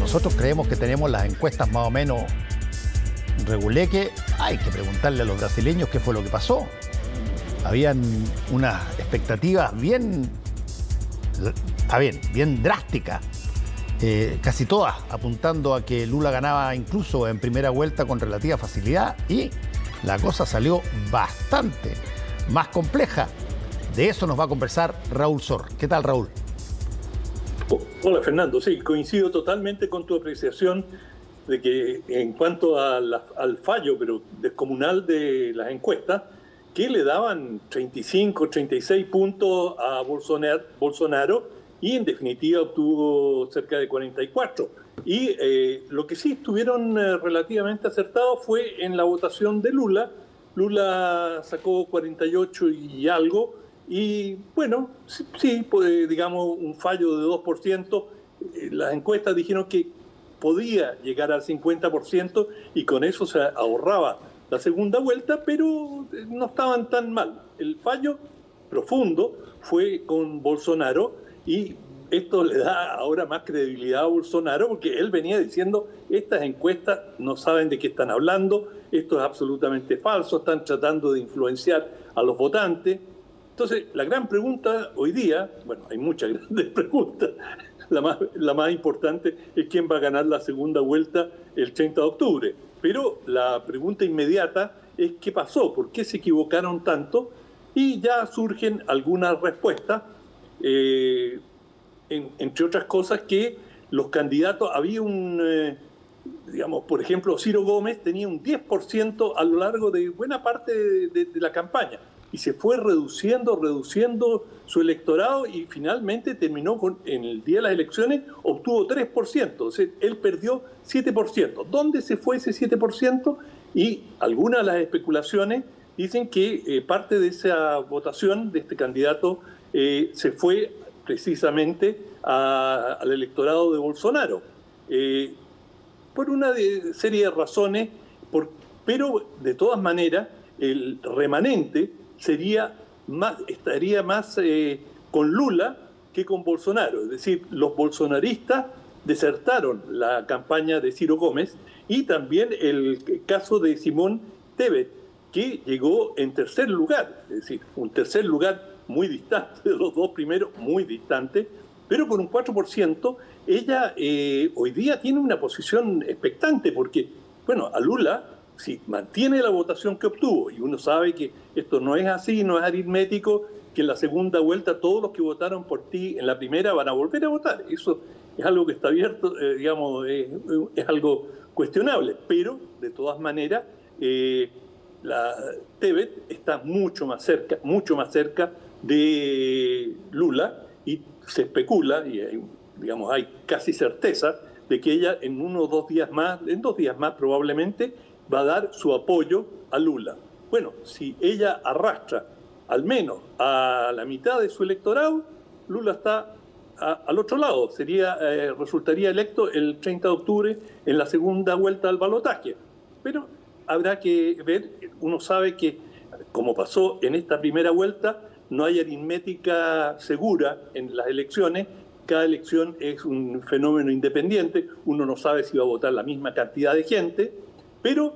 nosotros creemos que tenemos las encuestas más o menos reguleque, hay que preguntarle a los brasileños qué fue lo que pasó. Habían unas expectativas bien drásticas, casi todas apuntando a que Lula ganaba incluso en primera vuelta con relativa facilidad, y la cosa salió bastante más compleja. De eso nos va a conversar Raúl Sor. ¿Qué tal, Raúl? Hola, Fernando. Sí, coincido totalmente con tu apreciación de que en cuanto al fallo, pero descomunal de las encuestas, que le daban 35, 36 puntos a Bolsonaro y en definitiva obtuvo cerca de 44. Y lo que sí estuvieron relativamente acertados fue en la votación de Lula. Lula sacó 48 y algo, y bueno, sí, pues, digamos un fallo de 2%. Las encuestas dijeron que podía llegar al 50% y con eso se ahorraba la segunda vuelta, pero no estaban tan mal. El fallo profundo fue con Bolsonaro, y esto le da ahora más credibilidad a Bolsonaro, porque él venía diciendo: estas encuestas no saben de qué están hablando, esto es absolutamente falso, están tratando de influenciar a los votantes. Entonces, la gran pregunta hoy día, bueno, hay muchas grandes preguntas, la más importante es quién va a ganar la segunda vuelta el 30 de octubre. Pero la pregunta inmediata es qué pasó, por qué se equivocaron tanto, y ya surgen algunas respuestas, entre otras cosas que los candidatos, había digamos, por ejemplo, Ciro Gómez tenía un 10% a lo largo de buena parte de la campaña, y se fue reduciendo su electorado, y finalmente terminó en el día de las elecciones, obtuvo 3%, o sea, él perdió 7%. ¿Dónde se fue ese 7%? Y algunas de las especulaciones dicen que parte de esa votación de este candidato se fue precisamente al electorado de Bolsonaro, por una serie de razones, pero de todas maneras el remanente estaría más con Lula que con Bolsonaro. Es decir, los bolsonaristas desertaron la campaña de Ciro Gómez, y también el caso de Simone Tebet, que llegó en tercer lugar, es decir, un tercer lugar muy distante de los dos primeros, muy distante, pero con un 4%. Ella hoy día tiene una posición expectante, porque, bueno, a Lula, si mantiene la votación que obtuvo, y uno sabe que esto no es así, no es aritmético, que en la segunda vuelta todos los que votaron por ti en la primera van a volver a votar. Eso es algo que está abierto, digamos, es algo cuestionable, pero de todas maneras la Tebet está mucho más cerca de Lula, y se especula, y digamos, hay casi certeza de que ella en 1 o 2 días más, en 2 días más probablemente, va a dar su apoyo a Lula. Bueno, si ella arrastra al menos a la mitad de su electorado, Lula está al otro lado, resultaría electo el 30 de octubre en la segunda vuelta al balotaje. Pero habrá que ver. Uno sabe que, como pasó en esta primera vuelta, no hay aritmética segura en las elecciones. Cada elección es un fenómeno independiente, uno no sabe si va a votar la misma cantidad de gente, pero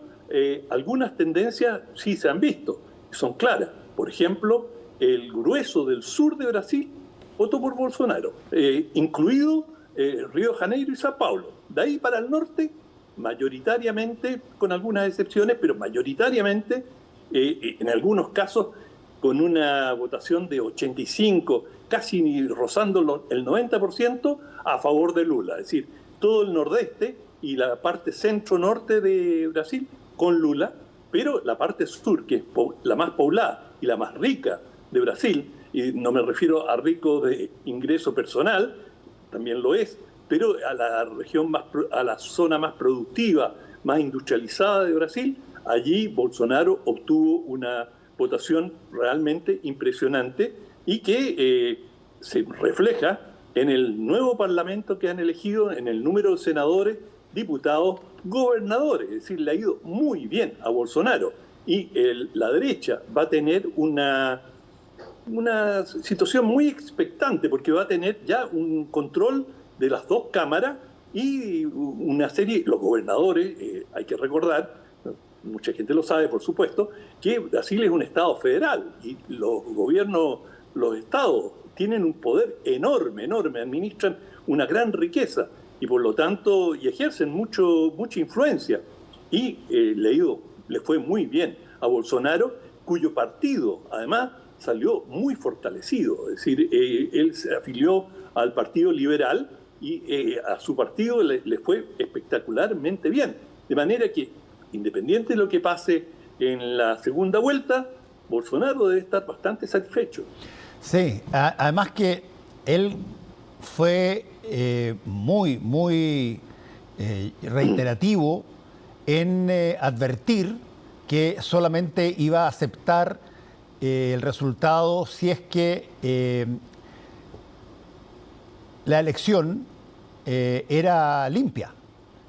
algunas tendencias sí se han visto, son claras. Por ejemplo, el grueso del sur de Brasil votó por Bolsonaro, incluido Río de Janeiro y Sao Paulo. De ahí para el norte, mayoritariamente, con algunas excepciones, pero mayoritariamente, en algunos casos, con una votación de 85, casi rozando el 90% a favor de Lula. Es decir, todo el nordeste y la parte centro-norte de Brasil con Lula, pero la parte sur, que es la más poblada y la más rica de Brasil, y no me refiero a rico de ingreso personal, también lo es, pero a la región a la zona más productiva, más industrializada de Brasil, allí Bolsonaro obtuvo una votación realmente impresionante, y que se refleja en el nuevo parlamento que han elegido, en el número de senadores, diputados, gobernadores. Es decir, le ha ido muy bien a Bolsonaro, y la derecha va a tener una situación muy expectante, porque va a tener ya un control de las dos cámaras y una serie, los gobernadores, hay que recordar, mucha gente lo sabe, por supuesto, que Brasil es un estado federal y los gobiernos, los estados tienen un poder enorme, enorme, administran una gran riqueza y por lo tanto y ejercen mucha influencia. Y le fue muy bien a Bolsonaro, cuyo partido además salió muy fortalecido, es decir, él se afilió al Partido Liberal y a su partido le fue espectacularmente bien. De manera que, independiente de lo que pase en la segunda vuelta, Bolsonaro debe estar bastante satisfecho. Sí, además que él fue muy reiterativo en advertir que solamente iba a aceptar el resultado si es que la elección era limpia.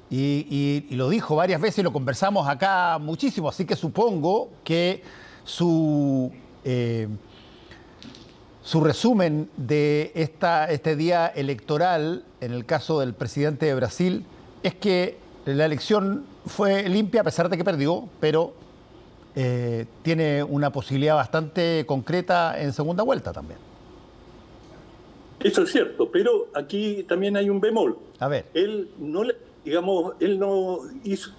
Y lo dijo varias veces y lo conversamos acá muchísimo, así que supongo que su resumen de este día electoral, en el caso del presidente de Brasil, es que la elección fue limpia a pesar de que perdió, pero tiene una posibilidad bastante concreta en segunda vuelta también. Eso es cierto, pero aquí también hay un bemol. A ver. Él no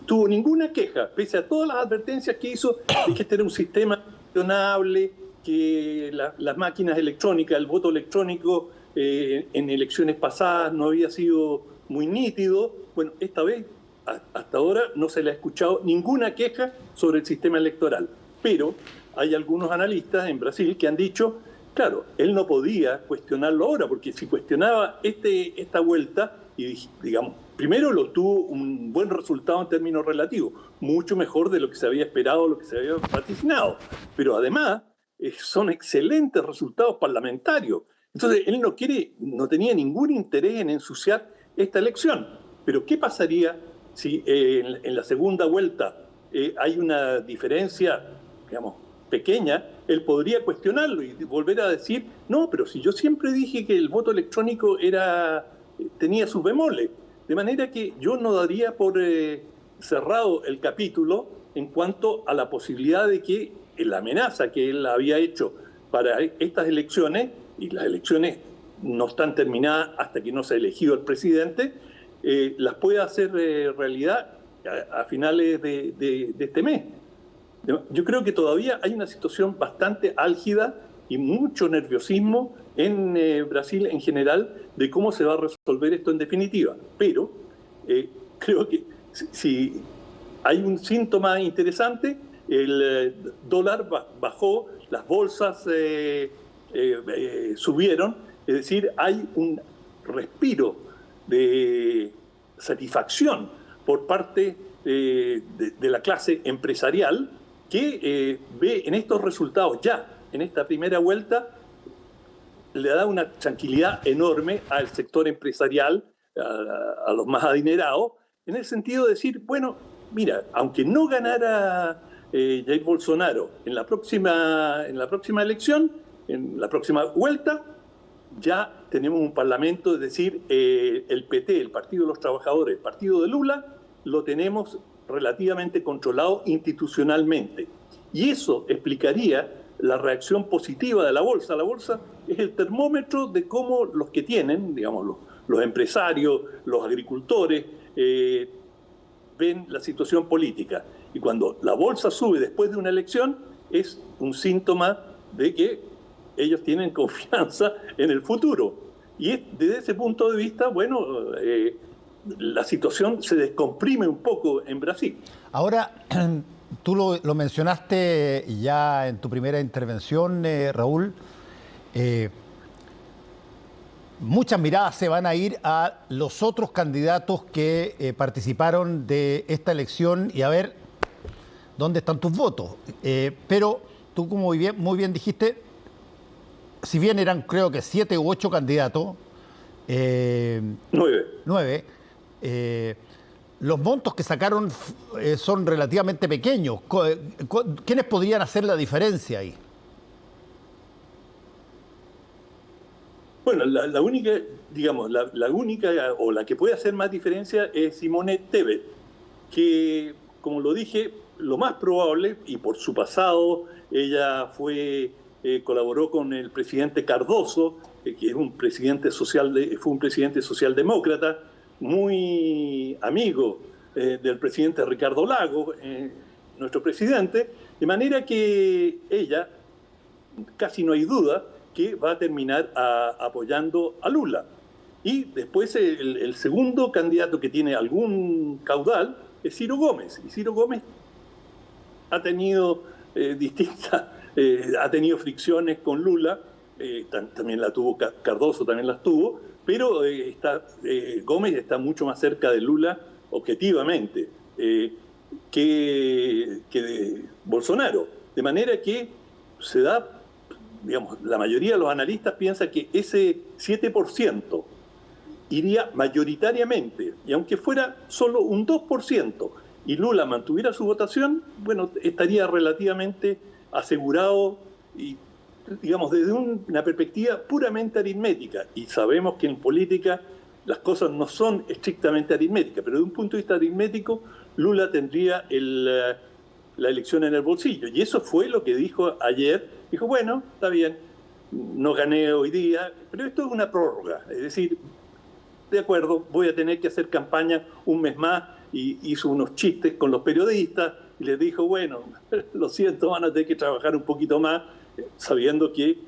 tuvo ninguna queja, pese a todas las advertencias que hizo de que este era un sistema cuestionable, que las máquinas electrónicas, el voto electrónico en elecciones pasadas no había sido muy nítido. Bueno, esta vez, hasta ahora, no se le ha escuchado ninguna queja sobre el sistema electoral. Pero hay algunos analistas en Brasil que han dicho, claro, él no podía cuestionarlo ahora, porque si cuestionaba esta vuelta, y digamos, primero lo tuvo un buen resultado en términos relativos, mucho mejor de lo que se había esperado, lo que se había vaticinado. Pero además, son excelentes resultados parlamentarios. Entonces, él no tenía ningún interés en ensuciar esta elección. Pero ¿qué pasaría si en la segunda vuelta hay una diferencia, digamos, pequeña? Él podría cuestionarlo y volver a decir, no, pero si yo siempre dije que el voto electrónico tenía sus bemoles. De manera que yo no daría por cerrado el capítulo en cuanto a la posibilidad de que la amenaza que él había hecho para estas elecciones, y las elecciones no están terminadas hasta que no se ha elegido el presidente, las pueda hacer realidad a finales de este mes. Yo creo que todavía hay una situación bastante álgida y mucho nerviosismo en Brasil en general de cómo se va a resolver esto en definitiva. Pero creo que si hay un síntoma interesante, el dólar bajó, las bolsas subieron, es decir, hay un respiro de satisfacción por parte de la clase empresarial que ve en estos resultados ya, en esta primera vuelta, le da una tranquilidad enorme al sector empresarial, a los más adinerados, en el sentido de decir, bueno, mira, aunque no ganara Jair Bolsonaro en la próxima elección, en la próxima vuelta, ya tenemos un parlamento, es decir, el PT, el Partido de los Trabajadores, el Partido de Lula, lo tenemos relativamente controlado institucionalmente. Y eso explicaría la reacción positiva de la bolsa. La bolsa es el termómetro de cómo los que tienen, digamos, los empresarios, los agricultores, ven la situación política. Y cuando la bolsa sube después de una elección, es un síntoma de que ellos tienen confianza en el futuro. Y desde ese punto de vista, bueno, la situación se descomprime un poco en Brasil. Ahora, tú lo mencionaste ya en tu primera intervención, Raúl. Muchas miradas se van a ir a los otros candidatos que participaron de esta elección y a ver dónde están tus votos. Pero tú, como muy bien dijiste, si bien eran creo que 7 u 8 candidatos, 9, los montos que sacaron son relativamente pequeños. ¿Quiénes podrían hacer la diferencia ahí? Bueno, la única, digamos, la única o la que puede hacer más diferencia es Simone Tebet, que, como lo dije, lo más probable, y por su pasado, ella colaboró con el presidente Cardoso, que es fue un presidente socialdemócrata, muy amigo del presidente Ricardo Lagos, nuestro presidente, de manera que ella, casi no hay duda, que va a terminar apoyando a Lula. Y después el segundo candidato que tiene algún caudal es Ciro Gómez. Y Ciro Gómez ha tenido ha tenido fricciones con Lula, también la tuvo Cardoso, también las tuvo, pero Gómez está mucho más cerca de Lula objetivamente que de Bolsonaro. De manera que se da, digamos, la mayoría de los analistas piensa que ese 7% iría mayoritariamente, y aunque fuera solo un 2%, y Lula mantuviera su votación, bueno, estaría relativamente asegurado, y digamos, desde una perspectiva puramente aritmética, y sabemos que en política las cosas no son estrictamente aritméticas, pero de un punto de vista aritmético, Lula tendría la elección en el bolsillo, y eso fue lo que dijo ayer. Dijo, bueno, está bien, no gané hoy día, pero esto es una prórroga, es decir, de acuerdo, voy a tener que hacer campaña un mes más, y hizo unos chistes con los periodistas y les dijo, bueno, lo siento, van a tener que trabajar un poquito más, sabiendo que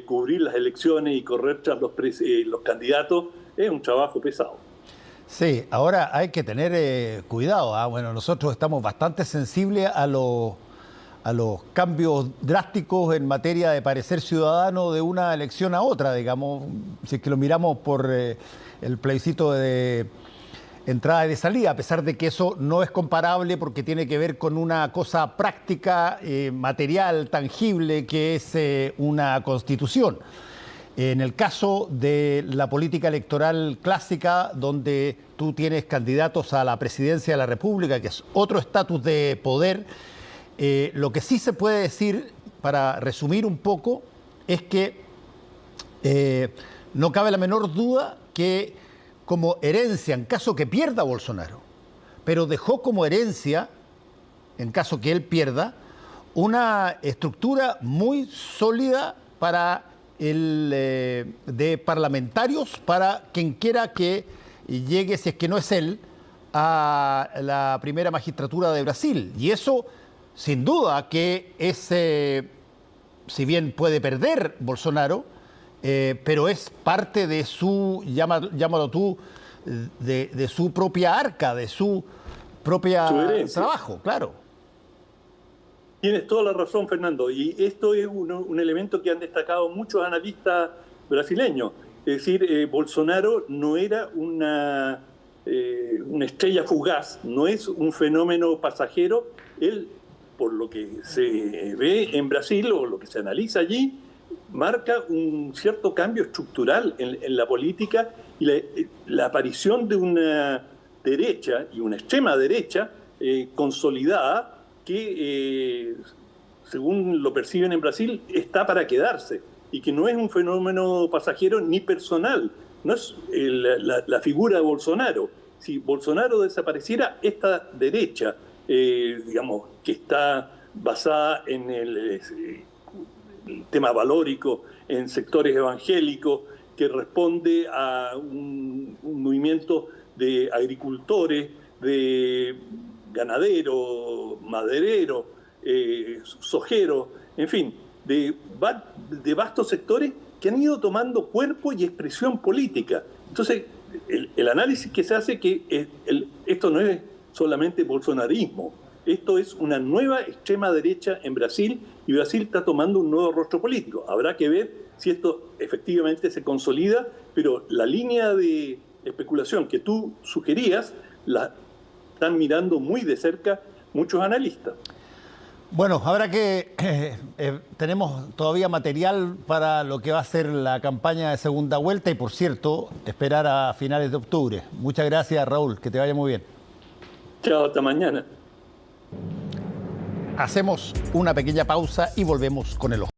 cubrir las elecciones y correr tras los candidatos es un trabajo pesado. Sí, ahora hay que tener cuidado. Bueno, nosotros estamos bastante sensibles a los cambios drásticos en materia de parecer ciudadano de una elección a otra, digamos, si es que lo miramos por el plebiscito de entrada y de salida, a pesar de que eso no es comparable porque tiene que ver con una cosa práctica, material, tangible, que es una constitución. En el caso de la política electoral clásica, donde tú tienes candidatos a la presidencia de la República, que es otro estatus de poder, lo que sí se puede decir, para resumir un poco, es que no cabe la menor duda que como herencia, en caso que pierda Bolsonaro, pero dejó como herencia, en caso que él pierda, una estructura muy sólida para de parlamentarios para quien quiera que llegue, si es que no es él, a la primera magistratura de Brasil. Y eso, sin duda, que es, si bien puede perder Bolsonaro, pero es parte de su, llámalo tú, de su propia arca, de su propia trabajo, claro. Tienes toda la razón, Fernando, y esto es un elemento que han destacado muchos analistas brasileños. Es decir, Bolsonaro no era una estrella fugaz, no es un fenómeno pasajero. Él, por lo que se ve en Brasil o lo que se analiza allí, marca un cierto cambio estructural en la política, y la aparición de una derecha y una extrema derecha consolidada que, según lo perciben en Brasil, está para quedarse, y que no es un fenómeno pasajero ni personal, no es la figura de Bolsonaro. Si Bolsonaro desapareciera, esta derecha, digamos, que está basada en el tema valórico, en sectores evangélicos, que responde a un movimiento de agricultores, de ganaderos, madereros, sojeros, en fin, de vastos sectores que han ido tomando cuerpo y expresión política. Entonces, el análisis que se hace que esto no es solamente bolsonarismo, esto es una nueva extrema derecha en Brasil, y Brasil está tomando un nuevo rostro político. Habrá que ver si esto efectivamente se consolida, pero la línea de especulación que tú sugerías la están mirando muy de cerca muchos analistas. Bueno, habrá que... tenemos todavía material para lo que va a ser la campaña de segunda vuelta, y, por cierto, esperar a finales de octubre. Muchas gracias, Raúl, que te vaya muy bien. Chao, hasta mañana. Hacemos una pequeña pausa y volvemos con el ojo.